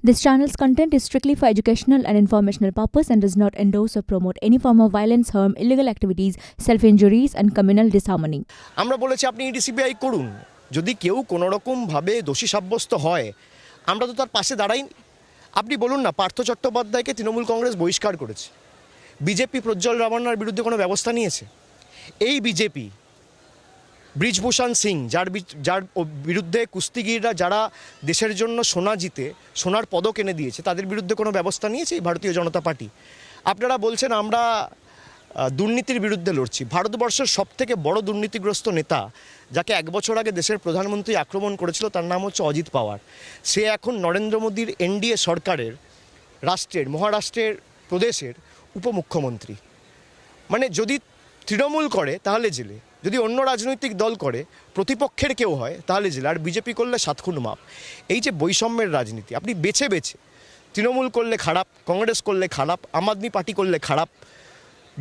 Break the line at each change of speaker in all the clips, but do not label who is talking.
This channel's content is strictly for educational and informational purpose and does not endorse or promote any form of violence, harm, illegal activities, self-injuries and communal disharmony.
আমরা বলেছি আপনি ED CBI করুন, যদি কেউ কোনো রকম ভাবে দোষী সাব্যস্ত হয় আমরা তো তার পাশে দাঁড়াই। আপনি বলুন না, পার্থ চট্টোপাধ্যায়কে তৃণমূল কংগ্রেস বহিষ্কার করেছে, বিজেপি প্রজ্জ্বল রাভান্নার বিরুদ্ধে কোনো ব্যবস্থা নিয়েছে? এই বিজেপি ব্রিজভূষণ সিং, যার বিরুদ্ধে কুস্তিগিররা যারা দেশের জন্য সোনা জিতে সোনার পদক এনে দিয়েছে, তাদের বিরুদ্ধে কোনো ব্যবস্থা নিয়েছে এই ভারতীয় জনতা পার্টি? আপনারা বলছেন আমরা দুর্নীতির বিরুদ্ধে লড়ছি। ভারতবর্ষের সবথেকে বড় দুর্নীতিগ্রস্ত নেতা, যাকে এক বছর আগে দেশের প্রধানমন্ত্রী আক্রমণ করেছিল, তার নাম হচ্ছে অজিত পাওয়ার। সে এখন নরেন্দ্র মোদীর এনডিএ সরকারের রাষ্ট্রের মহারাষ্ট্রের প্রদেশের উপমুখ্যমন্ত্রী। মানে যদি তৃণমূল করে তাহলে জেলে, যদি অন্য রাজনৈতিক দল করে, প্রতিপক্ষের কেউ হয় তাহলে জেলে, আর বিজেপি করলে 7 খুন মাপ। এই যে বৈষম্যের রাজনীতি, আপনি বেছে বেছে তৃণমূল করলে খারাপ, কংগ্রেস করলে খারাপ, আম আদমি পার্টি করলে খারাপ,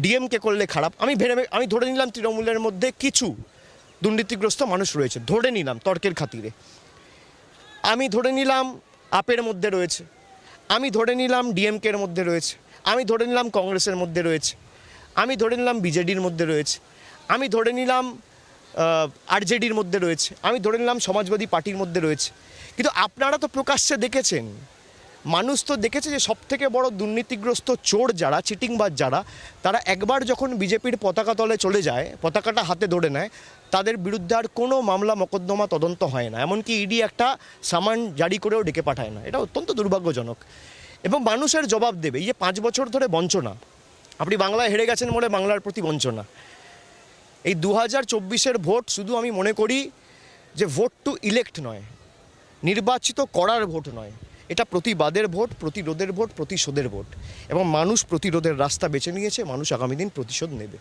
ডিএমকে করলে খারাপ। আমি ধরে নিলাম তৃণমূলের মধ্যে কিছু দুর্নীতিগ্রস্ত মানুষ রয়েছে, ধরে নিলাম তর্কের খাতিরে। আমি ধরে নিলাম আপের মধ্যে রয়েছে, আমি ধরে নিলাম ডিএমকের মধ্যে রয়েছে, আমি ধরে নিলাম কংগ্রেসের মধ্যে রয়েছে, আমি ধরে নিলাম বিজেডির মধ্যে রয়েছে, আমি ধরে নিলাম আরজেডির মধ্যে রয়েছে, আমি ধরে নিলাম সমাজবাদী পার্টির মধ্যে রয়েছে। কিন্তু আপনারা তো প্রকাশ্যে দেখেছেন, মানুষ তো দেখেছে যে সবথেকে বড় দুর্নীতিগ্রস্ত চোর যারা, চিটিংবাজ যারা, তারা একবার যখন বিজেপির পতাকা তলে চলে যায়, পতাকাটা হাতে ধরে নেয়, তাদের বিরুদ্ধে আর কোনো মামলা মোকদ্দমা তদন্ত হয় না, এমনকি ইডি একটা সামান জারি করেও ডেকে পাঠায় না। এটা অত্যন্ত দুর্ভাগ্যজনক এবং মানুষের জবাব দেবে। এই যে 5 বছর ধরে বঞ্চনা, আপনি বাংলায় হেরে গেছেন বলে বাংলার প্রতি বঞ্চনা। এই 2024-এর ভোট শুধু আমি মনে করি যে ভোট টু ইলেক্ট নয়, নির্বাচিত করার ভোট নয়, এটা প্রতিবাদের ভোট, প্রতিরোধের ভোট, প্রতিশোধের ভোট, এবং মানুষ প্রতিরোধের রাস্তা বেছে নিয়েছে। মানুষ আগামী দিন প্রতিশোধ নেবে।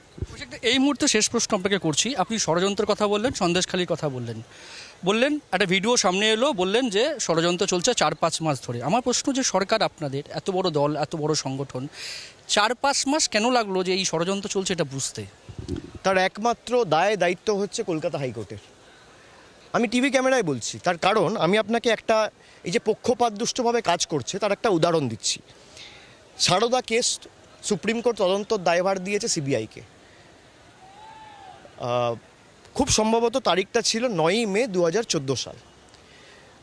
এই মুহূর্তে শেষ প্রশ্ন আপনাকে করছি। আপনি ষড়যন্ত্রের কথা বললেন, সন্দেশখালির কথা বললেন একটা ভিডিও সামনে এলো, বললেন যে ষড়যন্ত্র চলছে 4-5 মাস ধরে। আমার প্রশ্ন যে সরকার, আপনাদের এত বড় দল, এত বড় সংগঠন, 4-5 মাস কেন লাগলো যে এই ষড়যন্ত্র চলছে এটা বুঝতে?
তার একমাত্র দায়িত্ব হচ্ছে কলকাতা হাইকোর্টের। আমি টিভি ক্যামেরায় বলছি, তার কারণ আমি আপনাকে একটা, এই যে পক্ষপাতদুষ্টভাবে কাজ করছে তার একটা উদাহরণ দিচ্ছি। সারদা কেস সুপ্রিম কোর্ট তদন্তর দায়ভার দিয়েছে সিবিআইকে। খুব সম্ভবত তারিখটা ছিল 9ই মে 2014 সাল।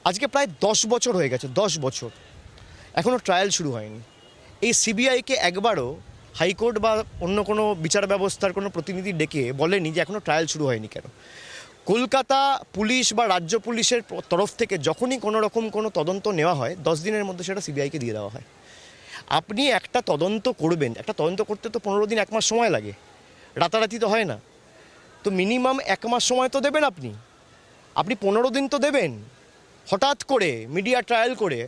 আজকে প্রায় 10 বছর হয়ে গেছে, 10 বছর, এখনও ট্রায়াল শুরু হয়নি। এই সিবিআইকে একবারও হাইকোর্ট বা অন্য কোনো বিচার ব্যবস্থার কোনো প্রতিনিধি ডেকে বলেনি যে এখনও ট্রায়াল শুরু হয়নি কেন। কলকাতা পুলিশ বা রাজ্য পুলিশের তরফ থেকে যখনই কোনো রকম কোনো তদন্ত নেওয়া হয়, 10 দিনের মধ্যে সেটা সিবিআইকে দিয়ে দেওয়া হয়। আপনি একটা তদন্ত করবেন, একটা তদন্ত করতে তো 15 দিন 1 মাস সময় লাগে, রাতারাতি তো হয় না। তো মিনিমাম 1 মাস সময় তো দেবেন আপনি 15 দিন তো দেবেন। হঠাৎ করে মিডিয়া ট্রায়াল করে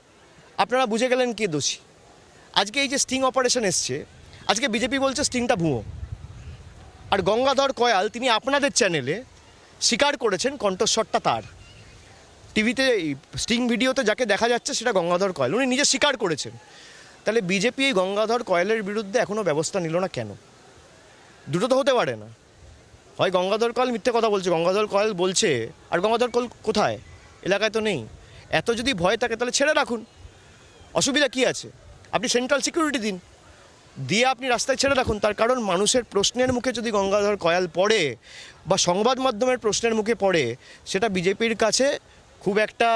আপনারা বুঝে গেলেন কে দোষী। আজকে এই যে স্টিং অপারেশন এসছে, আজকে বিজেপি বলছে স্টিংটা ভুয়ো, আর গঙ্গাধর কয়াল তিনি আপনাদের চ্যানেলে স্বীকার করেছেন কণ্ঠস্বরটা তার। টিভিতে স্টিং ভিডিওতে যাকে দেখা যাচ্ছে সেটা গঙ্গাধর কয়াল, উনি নিজে স্বীকার করেছেন। তাহলে বিজেপি এই গঙ্গাধর কয়ালের বিরুদ্ধে এখনও ব্যবস্থা নিল না কেন? দুটো তো হতে পারে না, হয় গঙ্গাধর কয়াল মিথ্যে কথা বলছে, গঙ্গাধর কয়াল বলছে, আর গঙ্গাধর কয়াল কোথায়? এলাকায় তো নেই। এত যদি ভয় থাকে তাহলে ছেড়ে রাখুন, অসুবিধা কী আছে? আপনি সেন্ট্রাল সিকিউরিটি দিন, দিয়ে আপনি রাস্তায় ছেড়ে রাখুন। তার কারণ মানুষের প্রশ্নের মুখে যদি গঙ্গাধর কয়াল পড়ে বা সংবাদ মাধ্যমের প্রশ্নের মুখে পড়ে, সেটা বিজেপির কাছে খুব একটা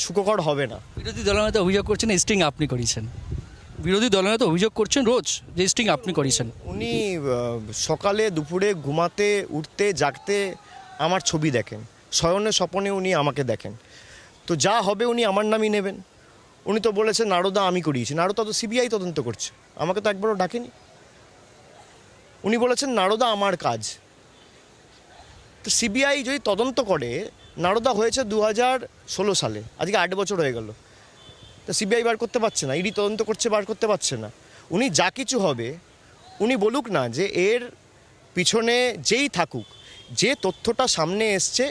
সুখকর হবে না।
বিরোধী দলনেতা অভিযোগ করছেন স্টিং আপনি করিয়েছেন, বিরোধী দলনেতা অভিযোগ করছেন রোজ যে স্টিং আপনি করিয়েছেন।
উনি সকালে দুপুরে ঘুমাতে উঠতে জাগতে আমার ছবি দেখেন, শয়নে স্বপনে উনি আমাকে দেখেন, তো যা হবে উনি আমার নামই নেবেন। উনি তো বলেছেন নারদা আমি করিয়েছি, নারদা তো সিবিআই তদন্ত করছে, আমাকে তো একবারও ডাকেনি। উনি বলেছেন নারদা আমার কাজ। তো সিবিআই যদি তদন্ত করে, নারদা হয়েছে 2016 সালে, আজকে 8 বছর হয়ে গেল, তো সিবিআই বার করতে পারছে না, ইডি তদন্ত করছে, বার করতে পারছে না। উনি যা কিছু হবে উনি বলুক না, যে এর পিছনে যেই থাকুক, যে তথ্যটা সামনে এসছে,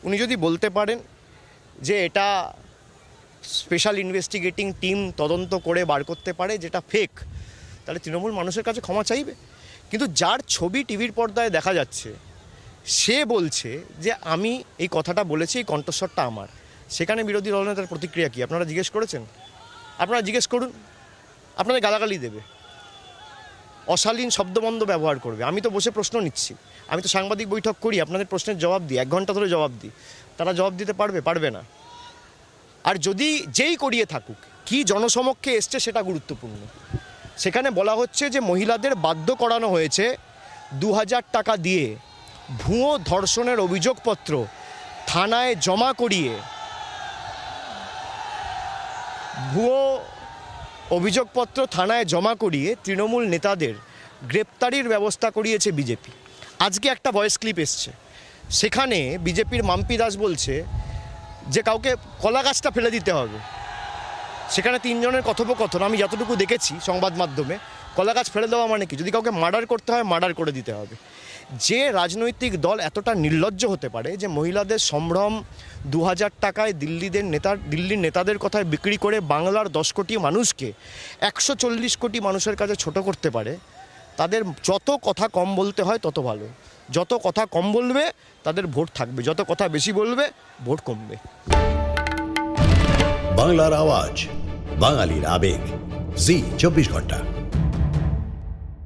উনি যদি বলতে পারেন যে এটা স্পেশাল ইনভেস্টিগেটিং টিম তদন্ত করে বার করতে পারে যেটা ফেক, তাহলে তৃণমূল মানুষের কাছে ক্ষমা চাইবে। কিন্তু যার ছবি টিভির পর্দায় দেখা যাচ্ছে, সে বলছে যে আমি এই কথাটা বলেছি, এই কণ্ঠস্বরটা আমার, সেখানে বিরোধী দলনেতার প্রতিক্রিয়া কী আপনারা জিজ্ঞেস করেছেন? আপনারা জিজ্ঞেস করুন, আপনাদের গালাগালি দেবে, অশালীন শব্দবন্ধ ব্যবহার করবে। আমি তো বসে প্রশ্ন নিচ্ছি, আমি তো সাংবাদিক বৈঠক করি, আপনাদের প্রশ্নের জবাব দিই, 1 ঘন্টা ধরে জবাব দিই। তারা জবাব দিতে পারবে না। আর যদি যেই করিয়ে থাকুক, কি জনসমক্ষে এসছে সেটা গুরুত্বপূর্ণ। সেখানে বলা হচ্ছে যে মহিলাদের বাধ্য করানো হয়েছে 2000 টাকা দিয়ে ভুয়ো ধর্ষণের অভিযোগপত্র থানায় জমা করিয়ে, ভুয়ো অভিযোগপত্র থানায় জমা করিয়ে তৃণমূল নেতাদের গ্রেপ্তারির ব্যবস্থা করিয়েছে বিজেপি। আজকে একটা ভয়েস ক্লিপ এসছে, সেখানে বিজেপির মাম্পি দাস বলছে যে কাউকে কলা গাছটা ফেলে দিতে হবে। সেখানে 3 জনের কথোপকথন আমি যতটুকু দেখেছি সংবাদ মাধ্যমে, কলা গাছ ফেলে দেওয়া মানে কি, যদি কাউকে মার্ডার করতে হয় মার্ডার করে দিতে হবে। যে রাজনৈতিক দল এতটা নির্লজ্জ হতে পারে যে মহিলাদের সম্ভ্রম 2000 টাকায় দিল্লির নেতাদের কথায় বিক্রি করে বাংলার 10 কোটি মানুষকে 140 কোটি মানুষের কাছে ছোট করতে পারে, তাদের যত কথা কম বলতে হয় তত ভালো। যত কথা কম বলবে তাদের ভোট থাকবে, যত কথা বেশি বলবে ভোট কমবে।
বাংলার আওয়াজ, বাঙালির আবেগ, জি 24 ঘন্টা।